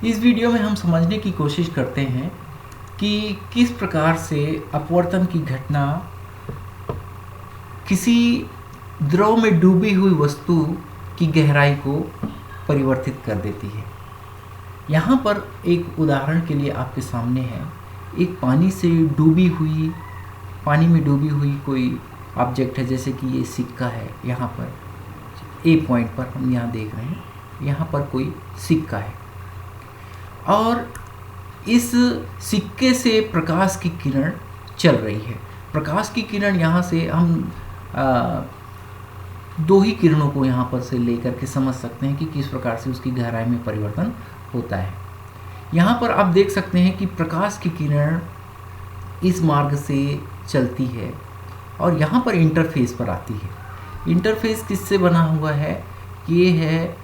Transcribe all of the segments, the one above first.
इस वीडियो में हम समझने की कोशिश करते हैं कि किस प्रकार से अपवर्तन की घटना किसी द्रव में डूबी हुई वस्तु की गहराई को परिवर्तित कर देती है। यहाँ पर एक उदाहरण के लिए आपके सामने है, एक पानी में डूबी हुई कोई ऑब्जेक्ट है, जैसे कि ये सिक्का है। यहाँ पर ए पॉइंट पर हम यहाँ देख रहे हैं, यहाँ पर कोई सिक्का है और इस सिक्के से प्रकाश की किरण चल रही है। प्रकाश की किरण यहाँ से हम दो ही किरणों को यहाँ पर से लेकर के समझ सकते हैं कि किस प्रकार से उसकी गहराई में परिवर्तन होता है। यहाँ पर आप देख सकते हैं कि प्रकाश की किरण इस मार्ग से चलती है और यहाँ पर इंटरफेस पर आती है। इंटरफेस किससे बना हुआ है? ये है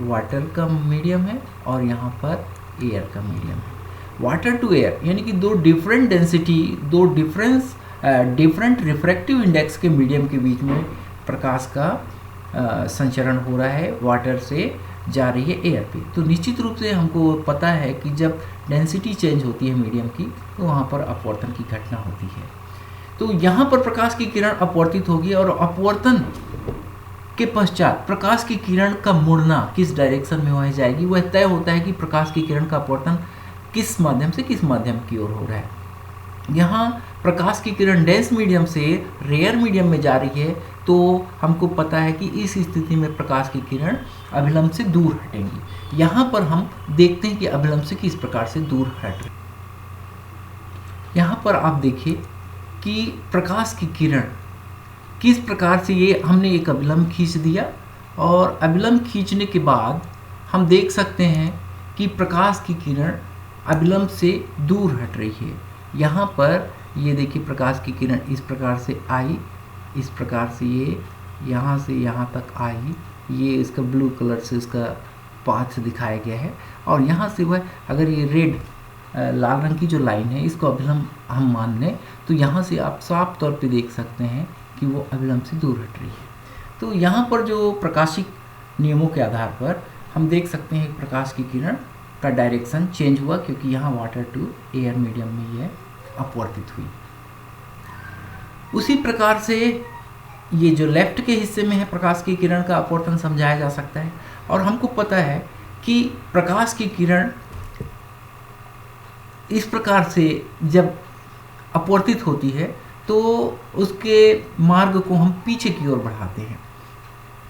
वाटर का मीडियम है और यहाँ पर एयर का मीडियम है। वाटर टू एयर यानी कि दो डिफरेंट डेंसिटी, दो डिफरेंट रिफ्रैक्टिव इंडेक्स के मीडियम के बीच में प्रकाश का संचरण हो रहा है, वाटर से जा रही है एयर पे। तो निश्चित रूप से हमको पता है कि जब डेंसिटी चेंज होती है मीडियम की तो वहाँ पर अपवर्तन की घटना होती है। तो यहाँ पर प्रकाश की किरण अपवर्तित होगी और अपवर्तन के पश्चात प्रकाश की किरण का मुड़ना किस डायरेक्शन में वह जाएगी, वह तय होता है कि प्रकाश की किरण का अपवर्तन किस माध्यम से किस माध्यम की ओर हो रहा है। यहाँ प्रकाश की किरण डेंस मीडियम से रेयर मीडियम में जा रही है, तो हमको पता है कि इस स्थिति में प्रकाश की किरण अभिलंब से दूर हटेंगी। यहाँ पर हम देखते हैं कि अभिलंब से किस प्रकार से दूर हट रही। यहाँ पर आप देखिए कि प्रकाश की किरण किस प्रकार से, ये हमने एक अभिलंब खींच दिया और अभिलंब खींचने के बाद हम देख सकते हैं कि प्रकाश की किरण अभिलंब से दूर हट रही है। यहाँ पर ये देखिए प्रकाश की किरण इस प्रकार से आई, इस प्रकार से ये यहाँ से यहाँ तक आई, ये इसका ब्लू कलर से इसका पाथ दिखाया गया है और यहाँ से वह अगर ये रेड लाल रंग की जो लाइन है इसको अभिलंब हम मान लें तो यहाँ से आप साफ तौर पे देख सकते हैं कि वो अभिलंब से दूर हट रही है। तो यहाँ पर जो प्रकाशिक नियमों के आधार पर हम देख सकते हैं प्रकाश की किरण का डायरेक्शन चेंज हुआ, क्योंकि यहाँ वाटर टू एयर मीडियम में ये अपवर्तित हुई। उसी प्रकार से ये जो लेफ्ट के हिस्से में है प्रकाश की किरण का अपवर्तन समझाया जा सकता है और हमको पता है कि प्रकाश की किरण इस प्रकार से जब अपवर्तित होती है तो उसके मार्ग को हम पीछे की ओर बढ़ाते हैं।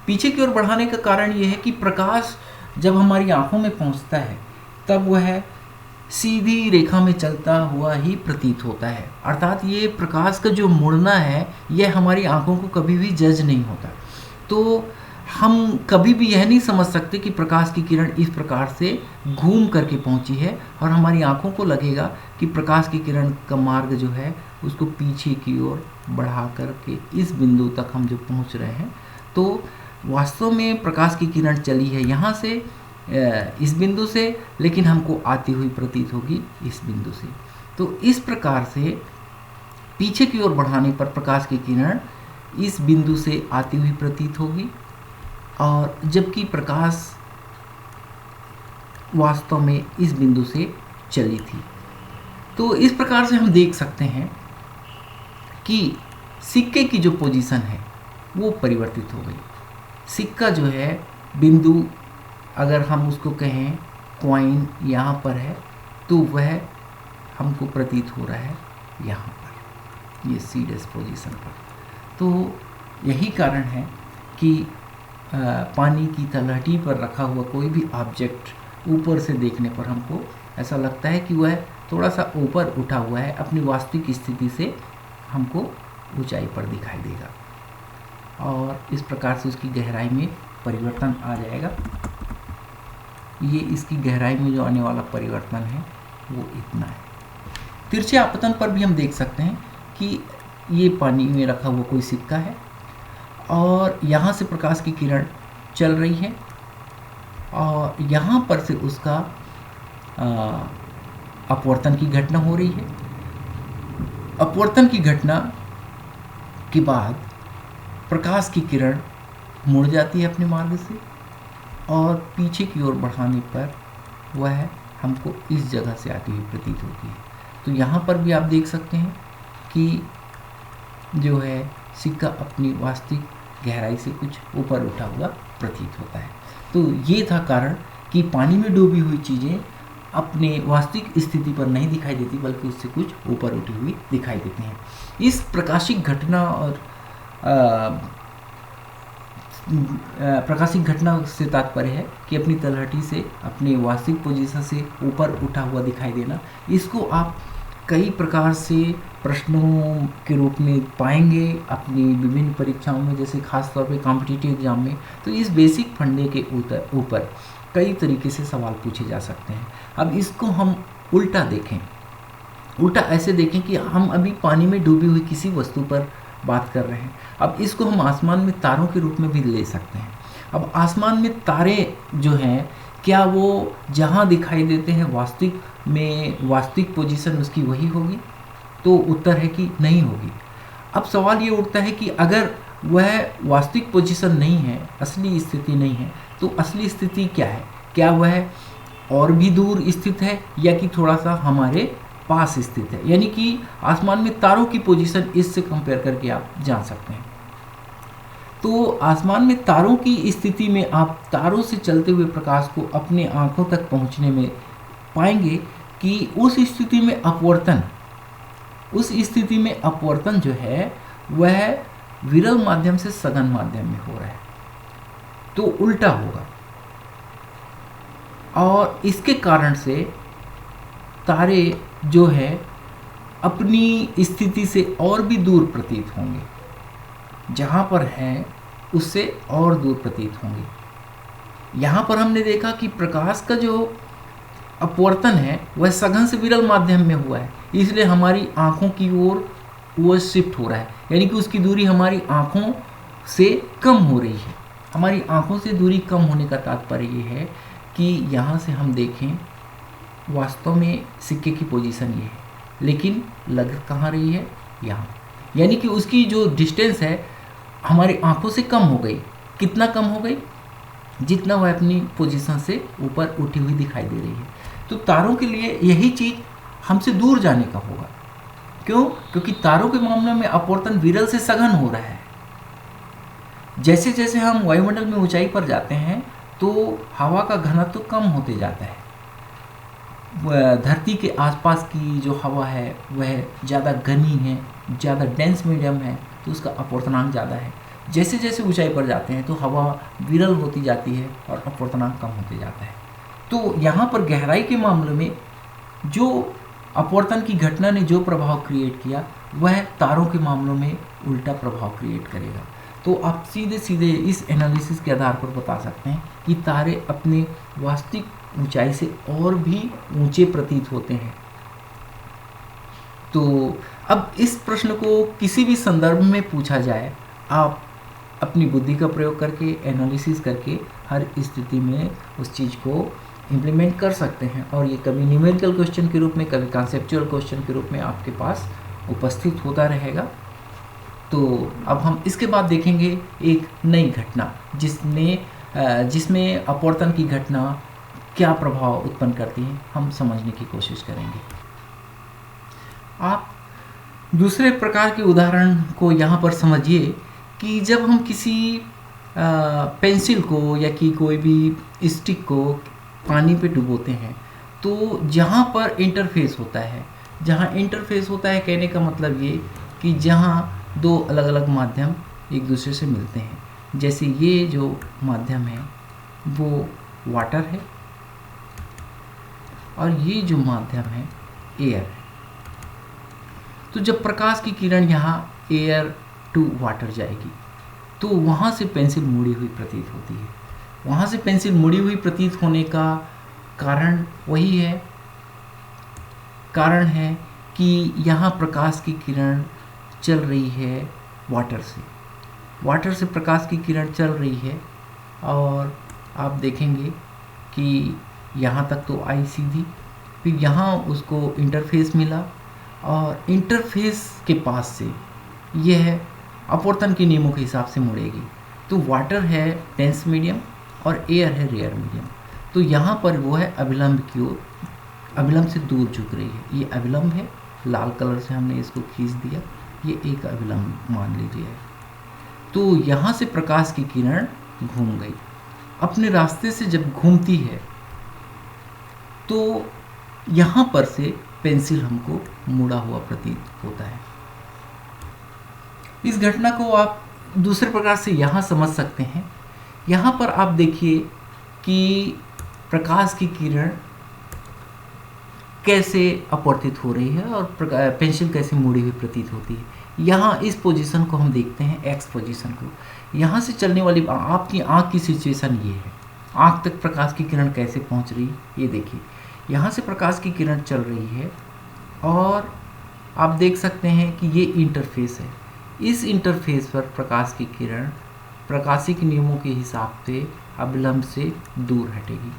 पीछे की ओर बढ़ाने का कारण ये है कि प्रकाश जब हमारी आंखों में पहुंचता है तब वह सीधी रेखा में चलता हुआ ही प्रतीत होता है, अर्थात ये प्रकाश का जो मुड़ना है यह हमारी आंखों को कभी भी जज नहीं होता। तो हम कभी भी यह नहीं समझ सकते कि प्रकाश की किरण इस प्रकार से घूम करके पहुंची है और हमारी आंखों को लगेगा कि प्रकाश की किरण का मार्ग जो है उसको पीछे की ओर बढ़ा करके इस बिंदु तक हम जो पहुंच रहे हैं। तो वास्तव में प्रकाश की किरण चली है यहाँ से इस बिंदु से, लेकिन हमको आती हुई प्रतीत होगी इस बिंदु से। तो इस प्रकार से पीछे की ओर बढ़ाने पर प्रकाश की किरण इस बिंदु से आती हुई प्रतीत होगी और जबकि प्रकाश वास्तव में इस बिंदु से चली थी। तो इस प्रकार से हम देख सकते हैं कि सिक्के की जो पोजीशन है वो परिवर्तित हो गई। सिक्का जो है बिंदु, अगर हम उसको कहें कॉइन यहाँ पर है तो वह हमको प्रतीत हो रहा है यहाँ पर, ये सीडेस पोजीशन पर। तो यही कारण है कि पानी की तलहटी पर रखा हुआ कोई भी ऑब्जेक्ट ऊपर से देखने पर हमको ऐसा लगता है कि वह थोड़ा सा ऊपर उठा हुआ है, अपनी वास्तविक स्थिति से हमको ऊंचाई पर दिखाई देगा और इस प्रकार से उसकी गहराई में परिवर्तन आ जाएगा। ये इसकी गहराई में जो आने वाला परिवर्तन है वो इतना है। तिरछे आपतन पर भी हम देख सकते हैं कि ये पानी में रखा हुआ कोई सिक्का है और यहाँ से प्रकाश की किरण चल रही है और यहाँ पर से उसका अपवर्तन की घटना हो रही है। अपवर्तन की घटना के बाद प्रकाश की किरण मुड़ जाती है अपने मार्ग से और पीछे की ओर बढ़ाने पर वह हमको इस जगह से आती हुई प्रतीत होती है। तो यहाँ पर भी आप देख सकते हैं कि जो है सिक्का अपनी वास्तविक गहराई से कुछ ऊपर उठा हुआ प्रतीत होता है। तो ये था कारण कि पानी में डूबी हुई चीज़ें अपने वास्तविक स्थिति पर नहीं दिखाई देती, बल्कि उससे कुछ ऊपर उठी हुई दिखाई देती हैं। इस प्रकाशिक घटना और प्रकाशिक घटना से तात्पर्य है कि अपनी तलहटी से अपने वास्तविक पोजीशन से ऊपर उठा हुआ दिखाई देना। इसको आप कई प्रकार से प्रश्नों के रूप में पाएंगे अपनी विभिन्न परीक्षाओं में, जैसे खास तौर पे कॉम्पिटिटिव एग्जाम में। तो इस बेसिक फंडे के ऊपर कई तरीके से सवाल पूछे जा सकते हैं। अब इसको हम उल्टा देखें। उल्टा ऐसे देखें कि हम अभी पानी में डूबी हुई किसी वस्तु पर बात कर रहे हैं। अब इसको हम आसमान में तारों के रूप में भी ले सकते हैं। अब आसमान में तारे जो हैं, क्या वो जहाँ दिखाई देते हैं वास्तविक में वास्तविक पोजीशन उसकी वही होगी? तो उत्तर है कि नहीं होगी। अब सवाल ये उठता है कि अगर वह वास्तविक पोजीशन नहीं है, असली स्थिति नहीं है, तो असली स्थिति क्या है? क्या वह और भी दूर स्थित है या कि थोड़ा सा हमारे पास स्थित है? यानी कि आसमान में तारों की पोजीशन इससे कंपेयर करके आप जान सकते हैं। तो आसमान में तारों की स्थिति में आप तारों से चलते हुए प्रकाश को अपने आंखों तक पहुंचने में पाएंगे कि उस स्थिति में अपवर्तन जो है वह विरल माध्यम से सघन माध्यम में हो रहा है। तो उल्टा होगा और इसके कारण से तारे जो है अपनी स्थिति से और भी दूर प्रतीत होंगे, जहाँ पर हैं उससे और दूर प्रतीत होंगे। यहाँ पर हमने देखा कि प्रकाश का जो अपवर्तन है वह सघन से विरल माध्यम में हुआ है, इसलिए हमारी आँखों की ओर वो शिफ्ट हो रहा है, यानी कि उसकी दूरी हमारी आँखों से कम हो रही है। हमारी आँखों से दूरी कम होने का तात्पर्य ये है कि यहाँ से हम देखें, वास्तव में सिक्के की पोजीशन ये है, लेकिन लग कहाँ रही है? यहाँ। यानी कि उसकी जो डिस्टेंस है हमारी आंखों से कम हो गई। कितना कम हो गई? जितना वह अपनी पोजीशन से ऊपर उठी हुई दिखाई दे रही है। तो तारों के लिए यही चीज़ हमसे दूर जाने का होगा। क्यों? क्योंकि तारों के मामले में अपवर्तन विरल से सघन हो रहा है। जैसे जैसे हम वायुमंडल में ऊंचाई पर जाते हैं तो हवा का घनत्व कम होते जाता है। धरती के आसपास की जो हवा है वह ज़्यादा घनी है, ज़्यादा डेंस मीडियम है, तो उसका अपवर्तनांक ज़्यादा है। जैसे जैसे ऊंचाई पर जाते हैं तो हवा विरल होती जाती है और अपवर्तनांक कम होते जाता है। तो यहाँ पर गहराई के मामले में जो अपवर्तन की घटना ने जो प्रभाव क्रिएट किया वह तारों के मामलों में उल्टा प्रभाव क्रिएट करेगा। तो आप सीधे सीधे इस एनालिसिस के आधार पर बता सकते हैं कि तारे अपने वास्तविक ऊंचाई से और भी ऊंचे प्रतीत होते हैं। तो अब इस प्रश्न को किसी भी संदर्भ में पूछा जाए, आप अपनी बुद्धि का प्रयोग करके एनालिसिस करके हर स्थिति में उस चीज़ को इम्प्लीमेंट कर सकते हैं और ये कभी न्यूमेरिकल क्वेश्चन के रूप में, कभी कॉन्सेप्चुअल क्वेश्चन के रूप में आपके पास उपस्थित होता रहेगा। तो अब हम इसके बाद देखेंगे एक नई घटना जिसमें अपवर्तन की घटना क्या प्रभाव उत्पन्न करती है, हम समझने की कोशिश करेंगे। आप दूसरे प्रकार के उदाहरण को यहाँ पर समझिए कि जब हम किसी पेंसिल को या कि कोई भी स्टिक को पानी पे डुबोते हैं तो जहाँ पर इंटरफेस होता है, कहने का मतलब ये कि जहाँ दो अलग अलग माध्यम एक दूसरे से मिलते हैं। जैसे ये जो माध्यम है वो वाटर है और ये जो माध्यम है एयर है। तो जब प्रकाश की किरण यहाँ एयर टू वाटर जाएगी तो वहाँ से पेंसिल मुड़ी हुई प्रतीत होती है। वहाँ से पेंसिल मुड़ी हुई प्रतीत होने का कारण वही है, कारण है कि यहाँ प्रकाश की किरण चल रही है वाटर से प्रकाश की किरण चल रही है और आप देखेंगे कि यहाँ तक तो आई सीधी, फिर यहाँ उसको इंटरफेस मिला और इंटरफेस के पास से यह अपवर्तन के नियमों के हिसाब से मुड़ेगी। तो वाटर है डेंस मीडियम और एयर है रेयर मीडियम। तो यहाँ पर वो है अभिलंब की ओर, अभिलंब से दूर झुक रही है। ये अभिलंब है, लाल कलर से हमने इसको खींच दिया, ये एक अभिलंब मान लीजिए है। तो यहाँ से प्रकाश की किरण घूम गई, अपने रास्ते से जब घूमती है तो यहाँ पर से पेंसिल हमको मुड़ा हुआ प्रतीत होता है। इस घटना को आप दूसरे प्रकार से यहाँ समझ सकते हैं। यहाँ पर आप देखिए कि प्रकाश की किरण कैसे अपवर्तित हो रही है और पेंसिल कैसे मुड़ी हुई प्रतीत होती है। यहाँ इस पोजीशन को हम देखते हैं, एक्स पोजीशन को। यहाँ से चलने वाली आपकी आँख की सिचुएशन ये है, आँख तक प्रकाश की किरण कैसे पहुँच रही है ये देखिए। यहाँ से प्रकाश की किरण चल रही है और आप देख सकते हैं कि ये इंटरफेस है। इस इंटरफेस पर प्रकाश की किरण प्रकाशिक के नियमों के हिसाब से अभिलंब से दूर हटेगी,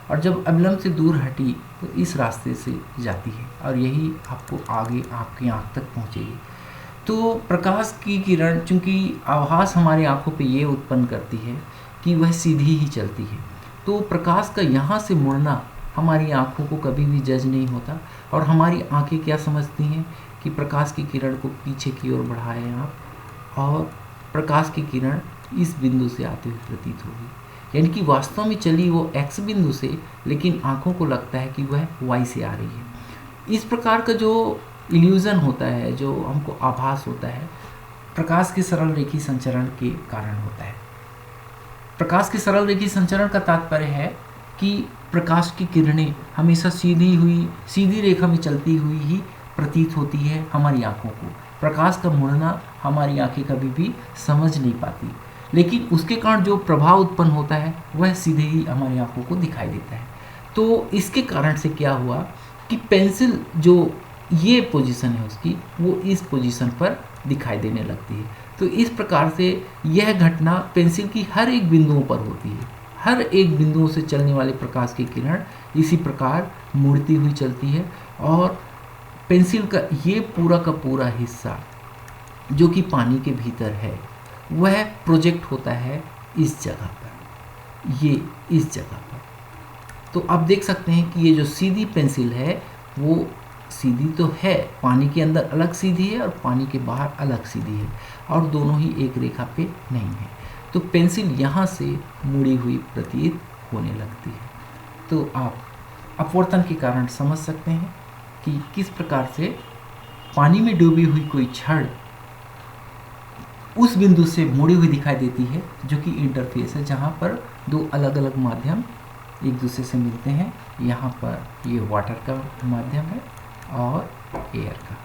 और जब अभिलंब से दूर हटी तो इस रास्ते से जाती है और यही आपको आगे आपकी आँख तक पहुँचेगी। तो प्रकाश की किरण चूँकि आभास हमारी आँखों पे ये उत्पन्न करती है कि वह सीधी ही चलती है, तो प्रकाश का यहाँ से मुड़ना हमारी आँखों को कभी भी जज नहीं होता, और हमारी आँखें क्या समझती हैं कि प्रकाश की किरण को पीछे की ओर बढ़ाएं आप, और प्रकाश की किरण इस बिंदु से आते हुए प्रतीत होगी। यानी कि वास्तव में चली वो एक्स बिंदु से, लेकिन आँखों को लगता है कि वह वाई से आ रही है। इस प्रकार का जो इल्यूज़न होता है, जो हमको आभास होता है, प्रकाश के सरल रेखी संचरण के कारण होता है। प्रकाश के सरल रेखी संचरण का तात्पर्य है कि प्रकाश की किरणें हमेशा सीधी रेखा में चलती हुई ही प्रतीत होती है हमारी आँखों को। प्रकाश का मुड़ना हमारी आँखें कभी भी समझ नहीं पाती, लेकिन उसके कारण जो प्रभाव उत्पन्न होता है वह सीधे ही हमारी आँखों को दिखाई देता है। तो इसके कारण से क्या हुआ कि पेंसिल जो ये पोजीशन है उसकी, वो इस पोजीशन पर दिखाई देने लगती है। तो इस प्रकार से यह घटना पेंसिल की हर एक बिंदुओं पर होती है। हर एक बिंदुओं से चलने वाले प्रकाश की किरण इसी प्रकार मुड़ती हुई चलती है, और पेंसिल का ये पूरा का पूरा हिस्सा जो कि पानी के भीतर है वह प्रोजेक्ट होता है इस जगह पर, ये इस जगह पर। तो आप देख सकते हैं कि ये जो सीधी पेंसिल है वो सीधी तो है, पानी के अंदर अलग सीधी है और पानी के बाहर अलग सीधी है, और दोनों ही एक रेखा पे नहीं है। तो पेंसिल यहाँ से मुड़ी हुई प्रतीत होने लगती है। तो आप अपवर्तन के कारण समझ सकते हैं कि किस प्रकार से पानी में डूबी हुई कोई छड़ उस बिंदु से मुड़ी हुई दिखाई देती है जो कि इंटरफेस है, जहाँ पर दो अलग अलग माध्यम एक दूसरे से मिलते हैं। यहाँ पर ये वाटर का माध्यम है और एयर का।